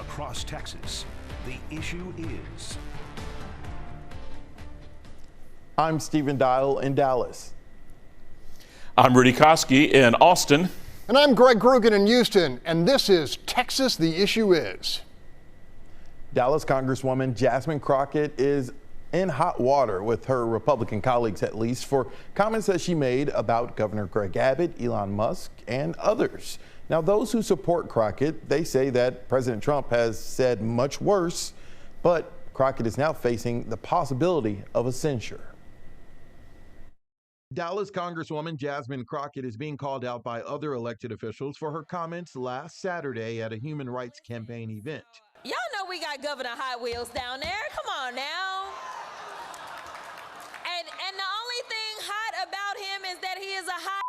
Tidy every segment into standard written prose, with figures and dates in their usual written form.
across Texas. The issue is. I'm Stephen Dial in Dallas. I'm Rudy Koski in Austin. And I'm Greg Grugan in Houston, and this is Texas, the issue is. Dallas Congresswoman Jasmine Crockett is in hot water, with her Republican colleagues at least, for comments that she made about Governor Greg Abbott, Elon Musk, and others. Now, those who support Crockett, they say that President Trump has said much worse, but Crockett is now facing the possibility of a censure. Dallas Congresswoman Jasmine Crockett is being called out by other elected officials for her comments last Saturday at a human rights campaign event. Y'all know we got Governor Hot Wheels down there. Come on now. And the only thing hot about him is that he is a hot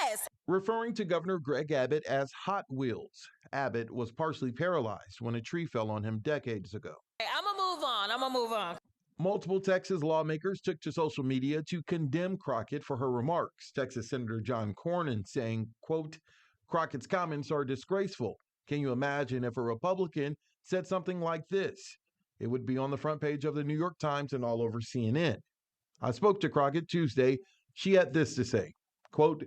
mess. Referring to Governor Greg Abbott as Hot Wheels, Abbott was partially paralyzed when a tree fell on him decades ago. I'm gonna move on. Multiple Texas lawmakers took to social media to condemn Crockett for her remarks. Texas Senator John Cornyn saying, quote, "Crockett's comments are disgraceful. Can you imagine if a Republican said something like this? It would be on the front page of the New York Times and all over CNN." I spoke to Crockett Tuesday. She had this to say, quote,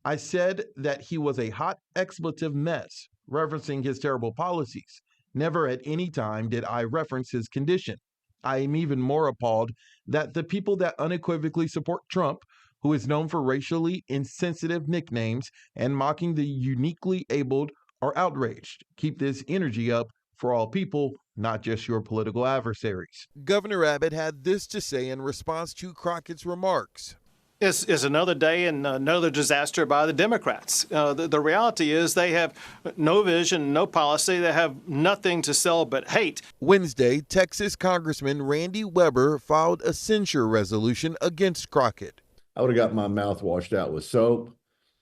"I said that he was a hot expletive mess, referencing his terrible policies. Never at any time did I reference his condition. I am even more appalled that the people that unequivocally support Trump, who is known for racially insensitive nicknames and mocking the uniquely abled, are outraged. Keep this energy up for all people, not just your political adversaries." Governor Abbott had this to say in response to Crockett's remarks. Is another day and another disaster by the Democrats. The reality is they have no vision, no policy. They have nothing to sell but hate. Wednesday, Texas Congressman Randy Weber filed a censure resolution against Crockett. I would have got my mouth washed out with soap.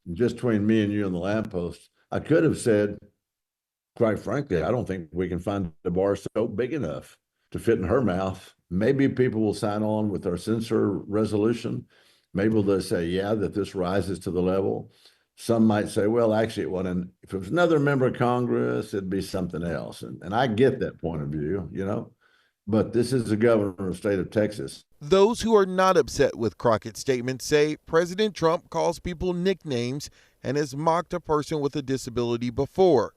And just between me and you and the lamppost, I could have said, quite frankly, I don't think we can find a bar of soap big enough to fit in her mouth. Maybe people will sign on with our censure resolution. Maybe they'll say, yeah, that this rises to the level. Some might say, well, actually, it wasn't. If it was another member of Congress, it'd be something else. And I get that point of view, but this is the governor of the state of Texas. Those who are not upset with Crockett's statement say President Trump calls people nicknames and has mocked a person with a disability before.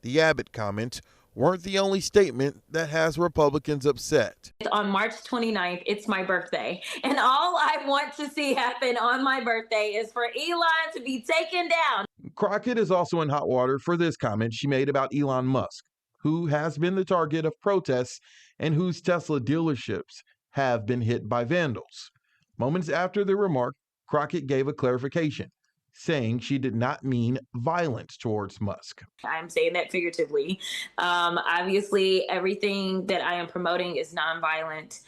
The Abbott comments weren't the only statement that has Republicans upset. On March 29th, it's my birthday. And all I want to see happen on my birthday is for Elon to be taken down. Crockett is also in hot water for this comment she made about Elon Musk, who has been the target of protests and whose Tesla dealerships have been hit by vandals. Moments after the remark, Crockett gave a clarification, saying she did not mean violence towards Musk. I'm saying that figuratively. Obviously, everything that I am promoting is nonviolent.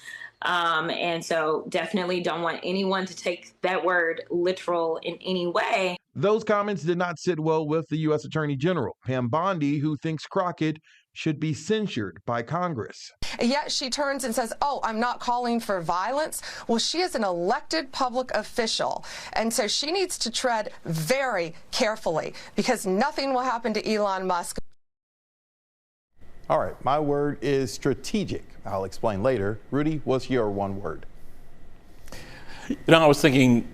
And so definitely don't want anyone to take that word literal in any way. Those comments did not sit well with the U.S. Attorney General, Pam Bondi, who thinks Crockett should be censured by Congress. Yet she turns and says, oh, I'm not calling for violence. Well, she is an elected public official, and so she needs to tread very carefully because nothing will happen to Elon Musk. All right, my word is strategic. I'll explain later. Rudy, what's your one word? I was thinking,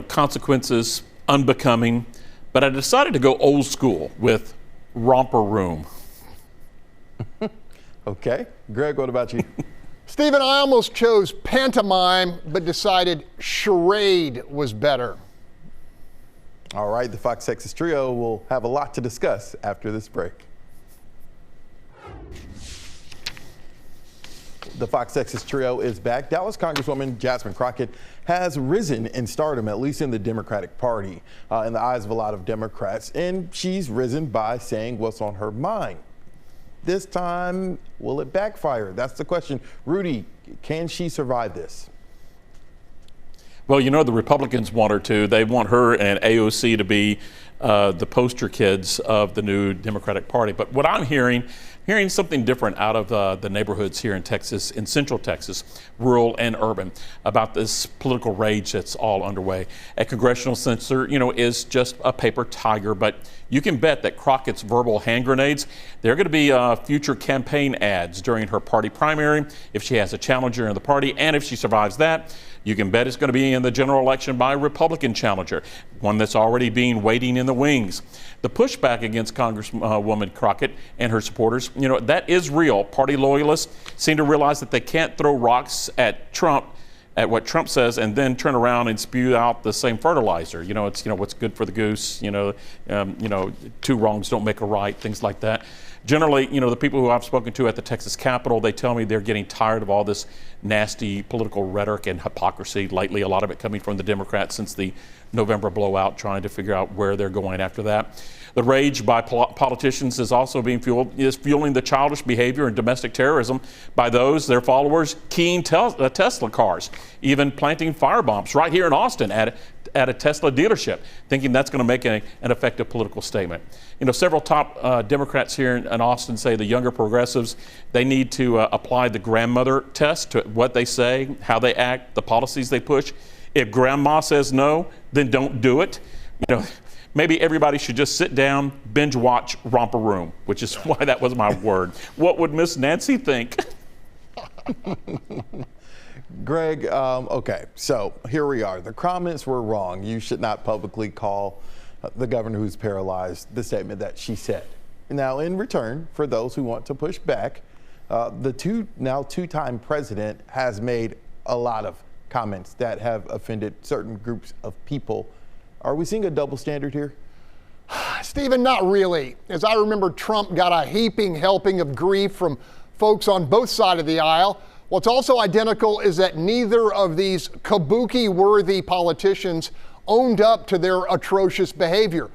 consequences, unbecoming, but I decided to go old school with romper room. Okay. Greg, what about you? Stephen, I almost chose pantomime, but decided charade was better. All right, the Fox Texas Trio will have a lot to discuss after this break. The Fox Texas Trio is back. Dallas Congresswoman Jasmine Crockett has risen in stardom, at least in the Democratic Party, in the eyes of a lot of Democrats, and she's risen by saying what's on her mind. This time, will it backfire? That's the question. Rudy, can she survive this? Well, the Republicans want her to. They want her and AOC to be the poster kids of the new Democratic Party. But what I'm hearing something different out of the neighborhoods here in Texas, in Central Texas, rural and urban, about this political rage that's all underway. A congressional censure, is just a paper tiger, but you can bet that Crockett's verbal hand grenades, they're going to be future campaign ads during her party primary if she has a challenger in the party, and if she survives that, you can bet it's going to be in the general election by a Republican challenger, one that's already been waiting in the wings. The pushback against Congresswoman Crockett and her supporters, that is real. Party loyalists seem to realize that they can't throw rocks at Trump, at what Trump says, and then turn around and spew out the same fertilizer. It's what's good for the goose. Two wrongs don't make a right. Things like that. Generally, the people who I've spoken to at the Texas Capitol, they tell me they're getting tired of all this nasty political rhetoric and hypocrisy lately, a lot of it coming from the Democrats since the November blowout, trying to figure out where they're going after that. The rage by politicians is also fueling the childish behavior and domestic terrorism by those, their followers, keying Tesla cars, even planting firebombs right here in Austin at a Tesla dealership, thinking that's going to make an effective political statement. Several top Democrats here in Austin say the younger progressives, they need to apply the grandmother test to what they say, how they act, the policies they push. If grandma says no, then don't do it. Maybe everybody should just sit down, binge watch Romper Room, which is why that was my word. What would Miss Nancy think? Greg, okay, so here we are. The comments were wrong. You should not publicly call the governor who's paralyzed the statement that she said. Now, in return, for those who want to push back, the two-time president has made a lot of comments that have offended certain groups of people. Are we seeing a double standard here? Stephen, not really. As I remember, Trump got a heaping helping of grief from folks on both sides of the aisle. What's also identical is that neither of these kabuki-worthy politicians owned up to their atrocious behavior.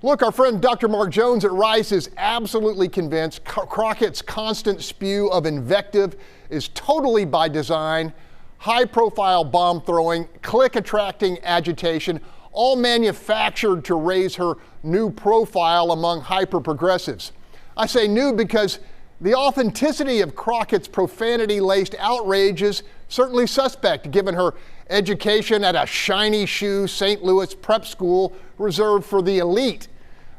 Look, our friend Dr. Mark Jones at Rice is absolutely convinced Crockett's constant spew of invective is totally by design, high-profile bomb throwing, clique-attracting agitation, all manufactured to raise her new profile among hyper-progressives. I say new because the authenticity of Crockett's profanity-laced outrage is certainly suspect, given her education at a shiny shoe St. Louis prep school reserved for the elite.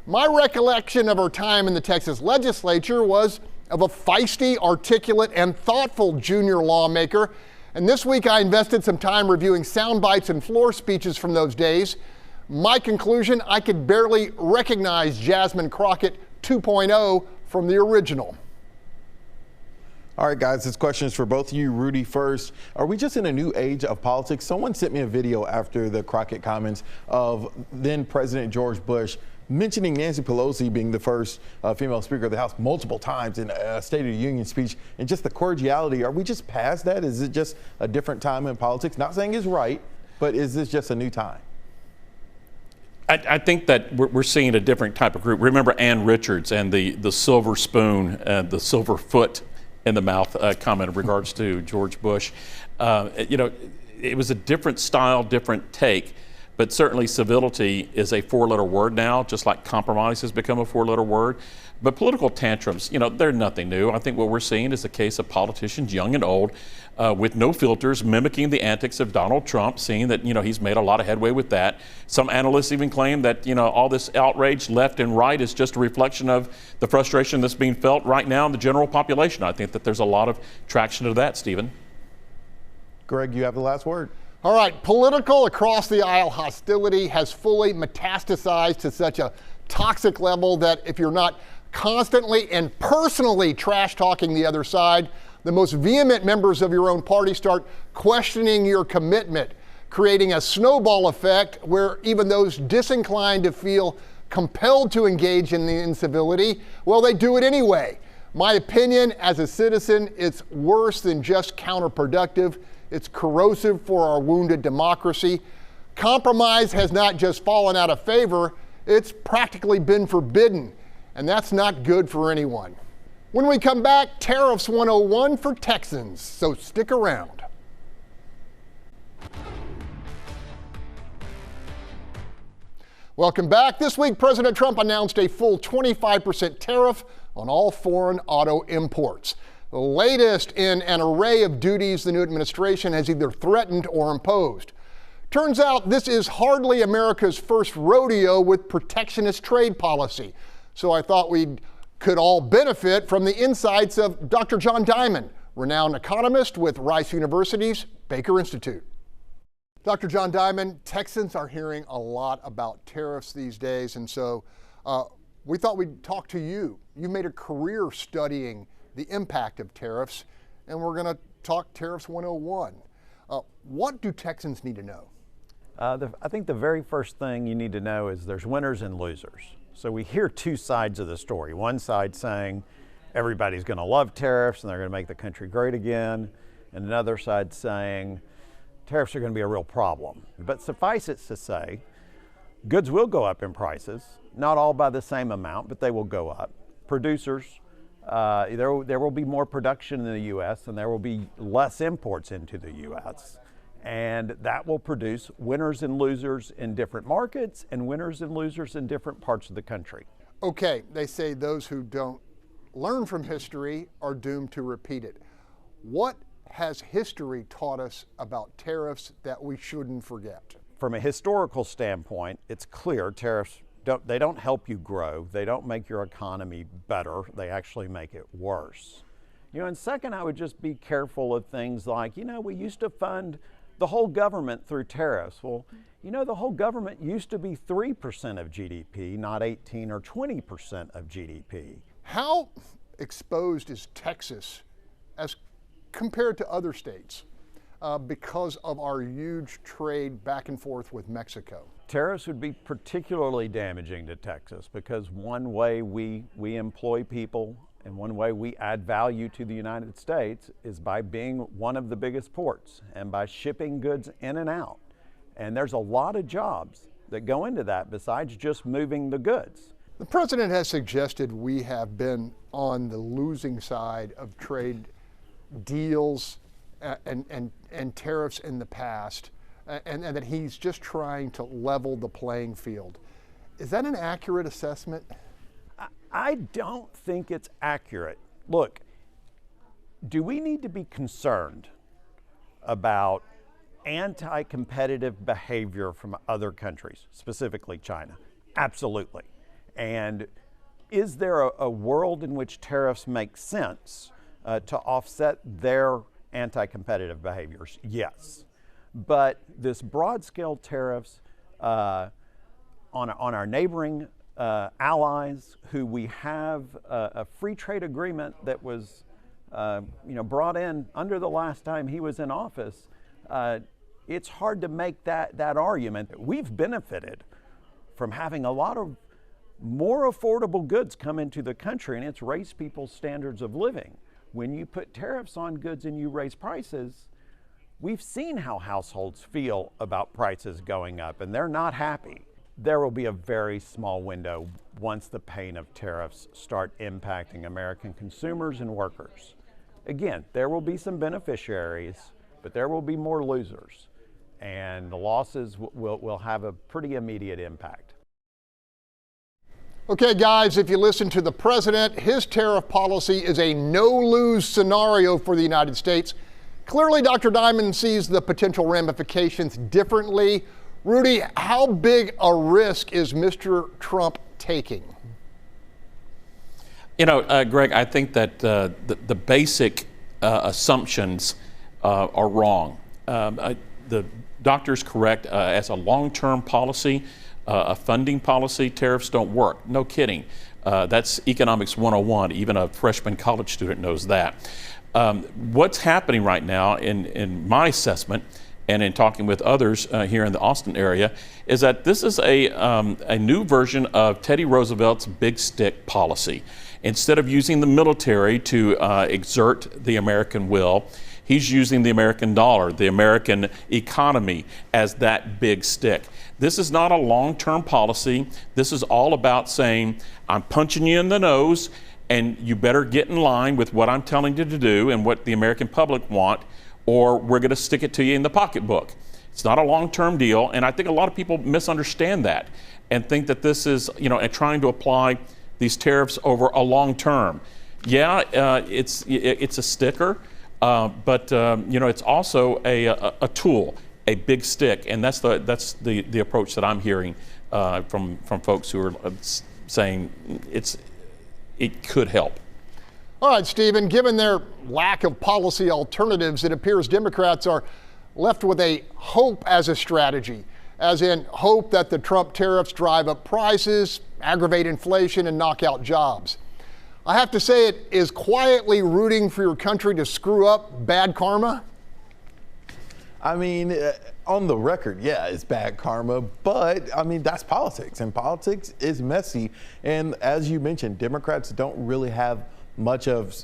My recollection of her time in the Texas legislature was of a feisty, articulate, and thoughtful junior lawmaker. And this week I invested some time reviewing sound bites and floor speeches from those days. My conclusion, I could barely recognize Jasmine Crockett 2.0 from the original. All right, guys, this question is for both of you. Rudy first. Are we just in a new age of politics? Someone sent me a video after the Crockett comments of then President George Bush mentioning Nancy Pelosi being the first female Speaker of the House multiple times in a State of the Union speech, and just the cordiality. Are we just past that? Is it just a different time in politics? Not saying it's right, but is this just a new time? I think that we're seeing a different type of group. Remember Ann Richards and the silver spoon, the silver foot in the mouth comment in regards to George Bush. It was a different style, different take. But certainly civility is a four-letter word now, just like compromise has become a four-letter word. But political tantrums, they're nothing new. I think what we're seeing is a case of politicians, young and old, with no filters, mimicking the antics of Donald Trump, seeing that, he's made a lot of headway with that. Some analysts even claim that, all this outrage left and right is just a reflection of the frustration that's being felt right now in the general population. I think that there's a lot of traction to that, Stephen. Greg, you have the last word. All right, political across-the-aisle hostility has fully metastasized to such a toxic level that if you're not constantly and personally trash-talking the other side, the most vehement members of your own party start questioning your commitment, creating a snowball effect where even those disinclined to feel compelled to engage in the incivility, well, they do it anyway. My opinion as a citizen, it's worse than just counterproductive. It's corrosive for our wounded democracy. Compromise has not just fallen out of favor, it's practically been forbidden, and that's not good for anyone. When we come back, Tariffs 101 for Texans, so stick around. Welcome back. This week, President Trump announced a full 25% tariff on all foreign auto imports. The latest in an array of duties the new administration has either threatened or imposed. Turns out this is hardly America's first rodeo with protectionist trade policy. So I thought we could all benefit from the insights of Dr. John Diamond, renowned economist with Rice University's Baker Institute. Dr. John Diamond, Texans are hearing a lot about tariffs these days, and so we thought we'd talk to you. You made a career studying the impact of tariffs, and we're going to talk Tariffs 101. What do Texans need to know? I think the very first thing you need to know is there's winners and losers. So we hear two sides of the story. One side saying everybody's going to love tariffs and they're going to make the country great again, and another side saying tariffs are going to be a real problem. But suffice it to say, goods will go up in prices, not all by the same amount, but they will go up. Producers, there will be more production in the U.S. and there will be less imports into the U.S. And that will produce winners and losers in different markets and winners and losers in different parts of the country. Okay, they say those who don't learn from history are doomed to repeat it. What has history taught us about tariffs that we shouldn't forget? From a historical standpoint, it's clear tariffs don't help you grow. They don't make your economy better. They actually make it worse. And second, I would just be careful of things like, we used to fund the whole government through tariffs. Well, the whole government used to be 3% of GDP, not 18 or 20% of GDP. How exposed is Texas as compared to other states because of our huge trade back and forth with Mexico? Tariffs would be particularly damaging to Texas because one way we employ people and one way we add value to the United States is by being one of the biggest ports and by shipping goods in and out. And there's a lot of jobs that go into that besides just moving the goods. The president has suggested we have been on the losing side of trade deals and tariffs in the past, and that he's just trying to level the playing field. Is that an accurate assessment? I don't think it's accurate. Look, do we need to be concerned about anti-competitive behavior from other countries, specifically China? Absolutely. And is there a world in which tariffs make sense to offset their anti-competitive behaviors? Yes. But this broad-scale tariffs on our neighboring allies who we have a free trade agreement that was brought in under the last time he was in office, it's hard to make that argument. We've benefited from having a lot of more affordable goods come into the country, and it's raised people's standards of living. When you put tariffs on goods and you raise prices, we've seen how households feel about prices going up, and they're not happy. There will be a very small window once the pain of tariffs start impacting American consumers and workers. Again, there will be some beneficiaries, but there will be more losers, and the losses will have a pretty immediate impact. Okay, guys, if you listen to the president, his tariff policy is a no-lose scenario for the United States. Clearly, Dr. Diamond sees the potential ramifications differently. Rudy, how big a risk is Mr. Trump taking? Greg, I think that the basic assumptions are wrong. The doctor's correct. As a long-term policy, a funding policy, tariffs don't work. No kidding. That's economics 101. Even a freshman college student knows that. What's happening right now, in my assessment, and in talking with others here in the Austin area, is that this is a new version of Teddy Roosevelt's big stick policy. Instead of using the military to exert the American will, he's using the American dollar, the American economy as that big stick. This is not a long-term policy. This is all about saying, I'm punching you in the nose, and you better get in line with what I'm telling you to do and what the American public want, or we're going to stick it to you in the pocketbook. It's not a long-term deal, and I think a lot of people misunderstand that and think that this is, and trying to apply these tariffs over a long term. Yeah, it's a sticker, but it's also a tool, a big stick, and that's the approach that I'm hearing from folks who are saying it could help. All right, Stephen, given their lack of policy alternatives, it appears Democrats are left with a hope as a strategy, as in hope that the Trump tariffs drive up prices, aggravate inflation, and knock out jobs. I have to say, it is quietly rooting for your country to screw up bad karma. I mean, on the record, yeah, it's bad karma, but I mean, that's politics, and politics is messy. And as you mentioned, Democrats don't really have much of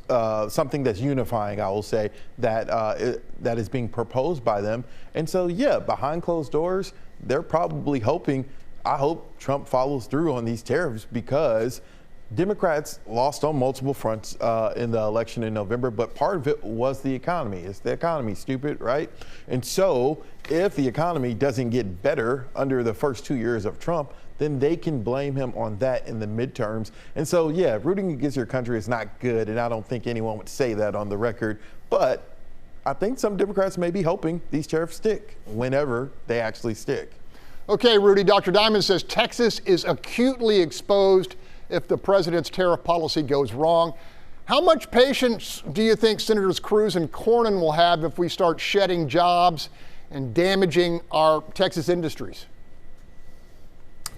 something that's unifying, I will say, that is being proposed by them. And so, yeah, behind closed doors, they're probably hoping, I hope Trump follows through on these tariffs, because Democrats lost on multiple fronts in the election in November, but part of it was the economy. It's the economy, stupid, right? And so if the economy doesn't get better under the first 2 years of Trump, then they can blame him on that in the midterms. And so, yeah, rooting against your country is not good, and I don't think anyone would say that on the record. But I think some Democrats may be hoping these tariffs stick whenever they actually stick. Okay, Rudy, Dr. Diamond says Texas is acutely exposed if the president's tariff policy goes wrong. How much patience do you think Senators Cruz and Cornyn will have if we start shedding jobs and damaging our Texas industries?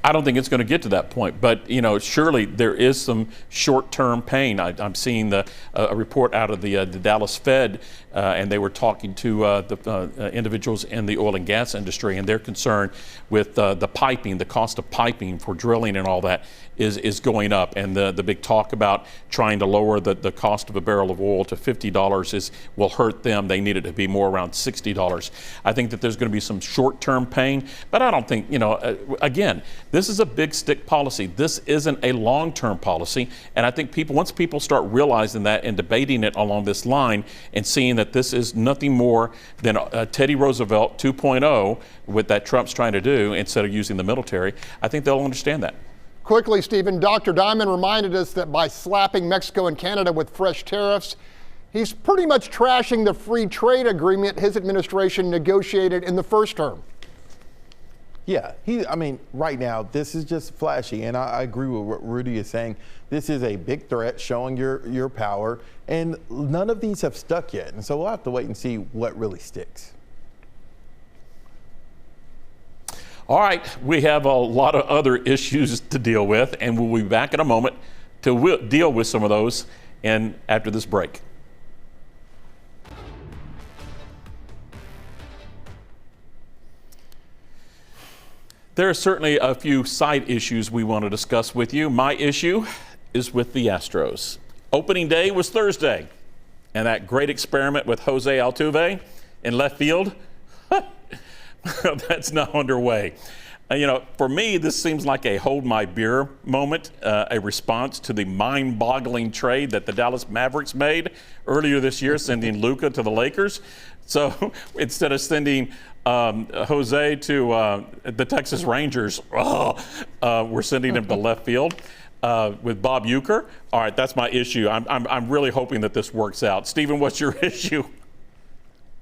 I don't think it's going to get to that point, but surely there is some short-term pain. I'm seeing a report out of the Dallas Fed, and they were talking to the individuals in the oil and gas industry, and they're concerned with the piping, the cost of piping for drilling and all that is going up, and the big talk about trying to lower the cost of a barrel of oil to $50 will hurt them. They need it to be more around $60. I think that there's going to be some short-term pain, but I don't think, again, this is a big stick policy. This isn't a long-term policy, and I think once people start realizing that and debating it along this line and seeing that this is nothing more than Teddy Roosevelt 2.0 with that Trump's trying to do instead of using the military, I think they'll understand that. Quickly, Stephen, Dr. Diamond reminded us that by slapping Mexico and Canada with fresh tariffs, he's pretty much trashing the free trade agreement his administration negotiated in the first term. Yeah, right now, this is just flashy, and I agree with what Rudy is saying. This is a big threat showing your power, and none of these have stuck yet, and so we'll have to wait and see what really sticks. All right, we have a lot of other issues to deal with, and we'll be back in a moment to deal with some of those after this break. There are certainly a few side issues we want to discuss with you. My issue is with the Astros. Opening day was Thursday, and that great experiment with Jose Altuve in left field, that's now underway. For me, this seems like a hold my beer moment, a response to the mind-boggling trade that the Dallas Mavericks made earlier this year, sending Luka to the Lakers. So instead of sending Jose to the Texas Rangers, we're sending him to left field with Bob Uecker. All right, that's my issue. I'm really hoping that this works out. Stephen, what's your issue?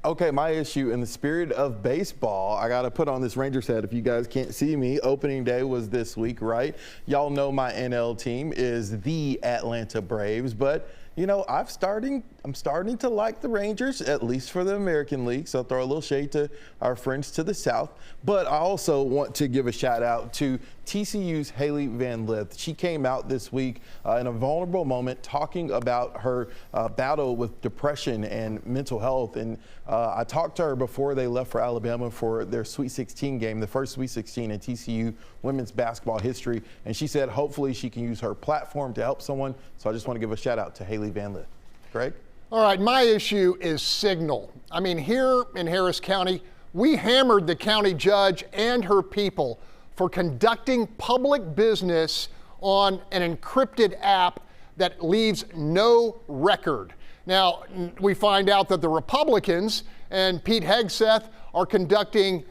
Okay, my issue, in the spirit of baseball, I got to put on this Rangers hat if you guys can't see me. Opening day was this week, right? Y'all know my NL team is the Atlanta Braves, but I'm starting to like the Rangers, at least for the American League. So I'll throw a little shade to our friends to the south. But I also want to give a shout out to TCU's Haley Van Lith. She came out this week in a vulnerable moment talking about her battle with depression and mental health. And I talked to her before they left for Alabama for their Sweet 16 game, the first Sweet 16 in TCU women's basketball history. And she said hopefully she can use her platform to help someone. So I just want to give a shout out to Haley Van Lith. Greg? All right, my issue is signal. Here in Harris County, we hammered the county judge and her people for conducting public business on an encrypted app that leaves no record. Now, we find out that the Republicans and Pete Hegseth are conducting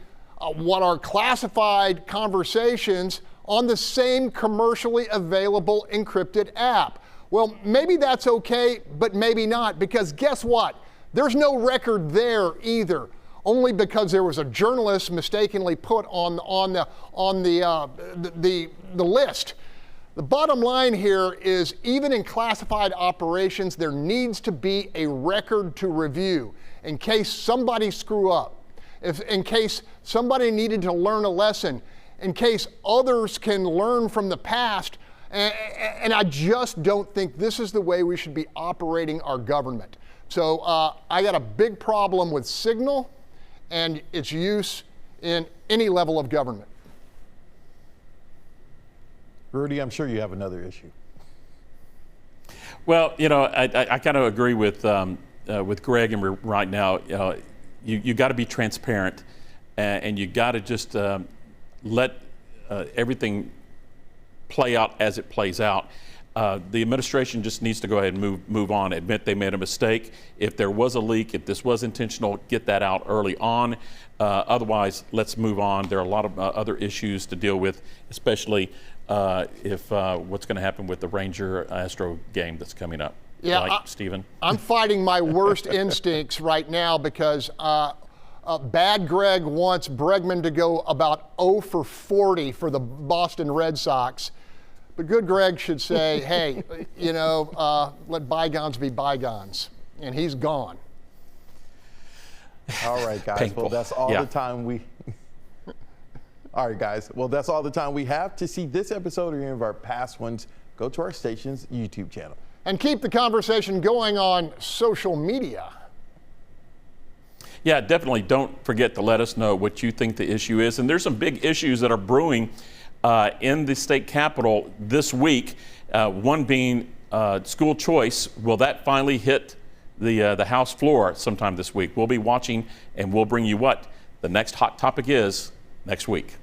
what are classified conversations on the same commercially available encrypted app. Well, maybe that's okay, but maybe not, because guess what? There's no record there either, only because there was a journalist mistakenly put on the list. The bottom line here is, even in classified operations, there needs to be a record to review in case somebody screw up, in case somebody needed to learn a lesson, in case others can learn from the past. And I just don't think this is the way we should be operating our government. So I got a big problem with Signal and its use in any level of government. Rudy, I'm sure you have another issue. Well, you know, I kind of agree with Greg, and right now, you got to be transparent, and you got to just let everything play out as it plays out. The administration just needs to go ahead and move on, admit they made a mistake. If there was a leak, if this was intentional, get that out early on. Otherwise, let's move on. There are a lot of other issues to deal with, especially if what's going to happen with the Ranger-Astro game that's coming up. Yeah, right, Stephen? I'm fighting my worst instincts right now because Bad Greg wants Bregman to go about 0 for 40 for the Boston Red Sox. But good Greg should say, hey, you know, let bygones be bygones. And he's gone. All right, guys. Painful. Well, that's all the time we... All right, guys. Well, that's all the time we have. To see this episode or any of our past ones, go to our station's YouTube channel. And keep the conversation going on social media. Yeah, definitely don't forget to let us know what you think the issue is. And there's some big issues that are brewing in the state capitol this week, one being school choice. Will that finally hit the House floor sometime this week? We'll be watching, and we'll bring you what the next hot topic is next week.